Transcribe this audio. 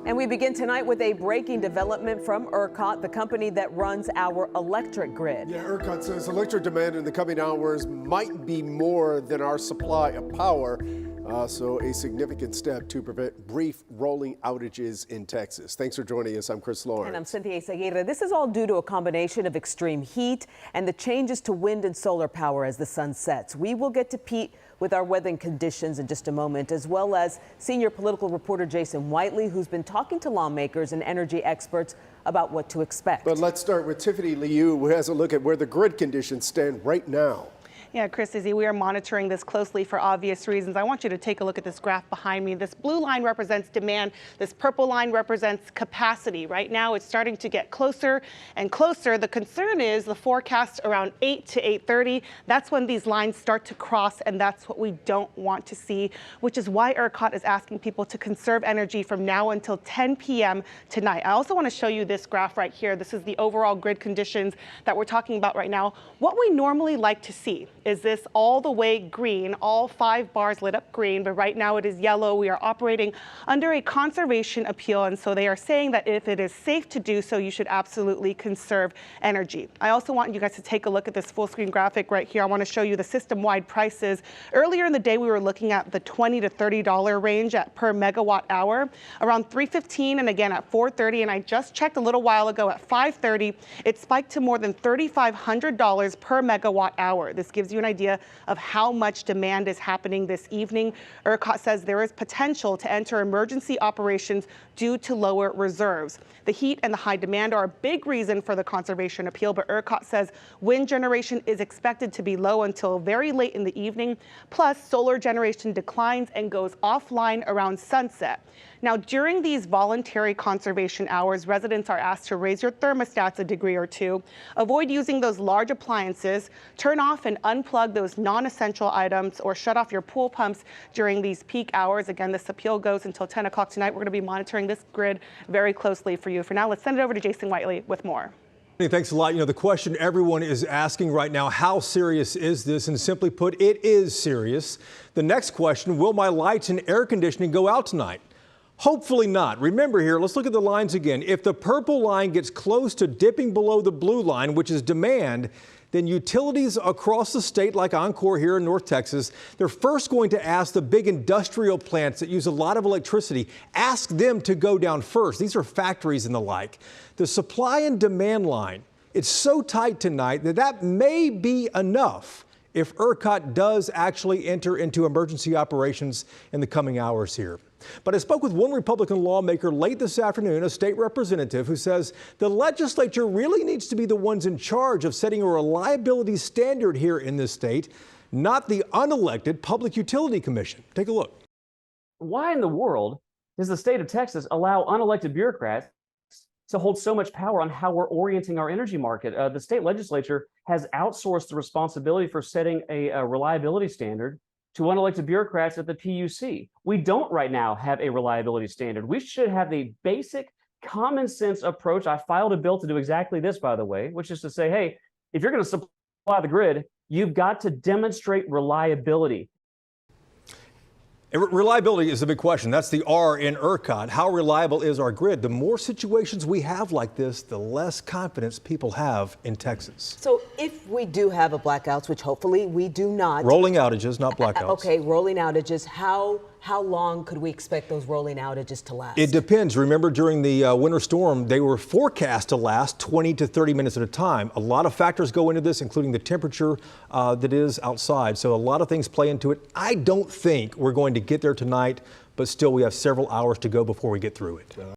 And we begin tonight with a breaking development from ERCOT, the company that runs our electric grid. Yeah, ERCOT says electric demand in the coming hours might be more than our supply of power. So a significant step to prevent brief rolling outages in Texas. Thanks for joining us. I'm Chris Lawrence. And I'm Cynthia Aguirre. This is all due to a combination of extreme heat and the changes to wind and solar power as the sun sets. We will get to Pete with our weather conditions in just a moment, as well as senior political reporter Jason Whiteley, who's been talking to lawmakers and energy experts about what to expect. But let's start with Tiffany Liu, who has a look at where the grid conditions stand right now. Yeah, Chris, Izzy, we are monitoring this closely for obvious reasons. I want you to take a look at this graph behind me. This blue line represents demand. This purple line represents capacity. Right now, it's starting to get closer and closer. The concern is the forecast around 8 to 8:30. That's when these lines start to cross, and that's what we don't want to see, which is why ERCOT is asking people to conserve energy from now until 10 p.m. tonight. I also want to show you this graph right here. This is the overall grid conditions that we're talking about right now. What we normally like to see is this all the way green, all 5 bars lit up green, but right now it is yellow. We are operating under a conservation appeal, and so they are saying that if it is safe to do so, you should absolutely conserve energy. I also want you guys to take a look at this full screen graphic right here. I want to show you the system-wide prices. Earlier in the day, we were looking at the $20 to $30 range per megawatt hour, around 3:15 and again at 4:30, and I just checked a little while ago at 5:30, it spiked to more than $3,500 per megawatt hour. This gives you an idea of how much demand is happening this evening. ERCOT says there is potential to enter emergency operations due to lower reserves. The heat and the high demand are a big reason for the conservation appeal, but ERCOT says wind generation is expected to be low until very late in the evening. Plus, solar generation declines and goes offline around sunset. Now, during these voluntary conservation hours, residents are asked to raise your thermostats a degree or two, avoid using those large appliances, turn off and unplug those non-essential items, or shut off your pool pumps during these peak hours. Again, this appeal goes until 10 o'clock tonight. We're going to be monitoring this grid very closely for you. For now, let's send it over to Jason Whiteley with more. Thanks a lot. You know, the question everyone is asking right now, how serious is this? And simply put, it is serious. The next question, will my lights and air conditioning go out tonight? Hopefully not. Remember here, let's look at the lines again. If the purple line gets close to dipping below the blue line, which is demand, then utilities across the state, like Encore here in North Texas, they're first going to ask the big industrial plants that use a lot of electricity, ask them to go down first. These are factories and the like. The supply and demand line, it's so tight tonight that may be enough if ERCOT does actually enter into emergency operations in the coming hours here. But I spoke with one Republican lawmaker late this afternoon, a state representative, who says the legislature really needs to be the ones in charge of setting a reliability standard here in this state, not the unelected Public Utility Commission. Take a look. Why in the world does the state of Texas allow unelected bureaucrats to hold so much power on how we're orienting our energy market? The state legislature has outsourced the responsibility for setting a reliability standard to unelected bureaucrats at the PUC. We don't right now have a reliability standard. We should have the basic common sense approach. I filed a bill to do exactly this, by the way, which is to say, hey, if you're going to supply the grid, you've got to demonstrate reliability. Reliability is the big question. That's the R in ERCOT. How reliable is our grid? The more situations we have like this, the less confidence people have in Texas. So if we do have a blackouts, which hopefully we do not. Rolling outages, not blackouts. Okay, rolling outages. How long could we expect those rolling outages to last? It depends. Remember, during the winter storm, they were forecast to last 20 to 30 minutes at a time. A lot of factors go into this, including the temperature that is outside. So a lot of things play into it. I don't think we're going to get there tonight, but still we have several hours to go before we get through it.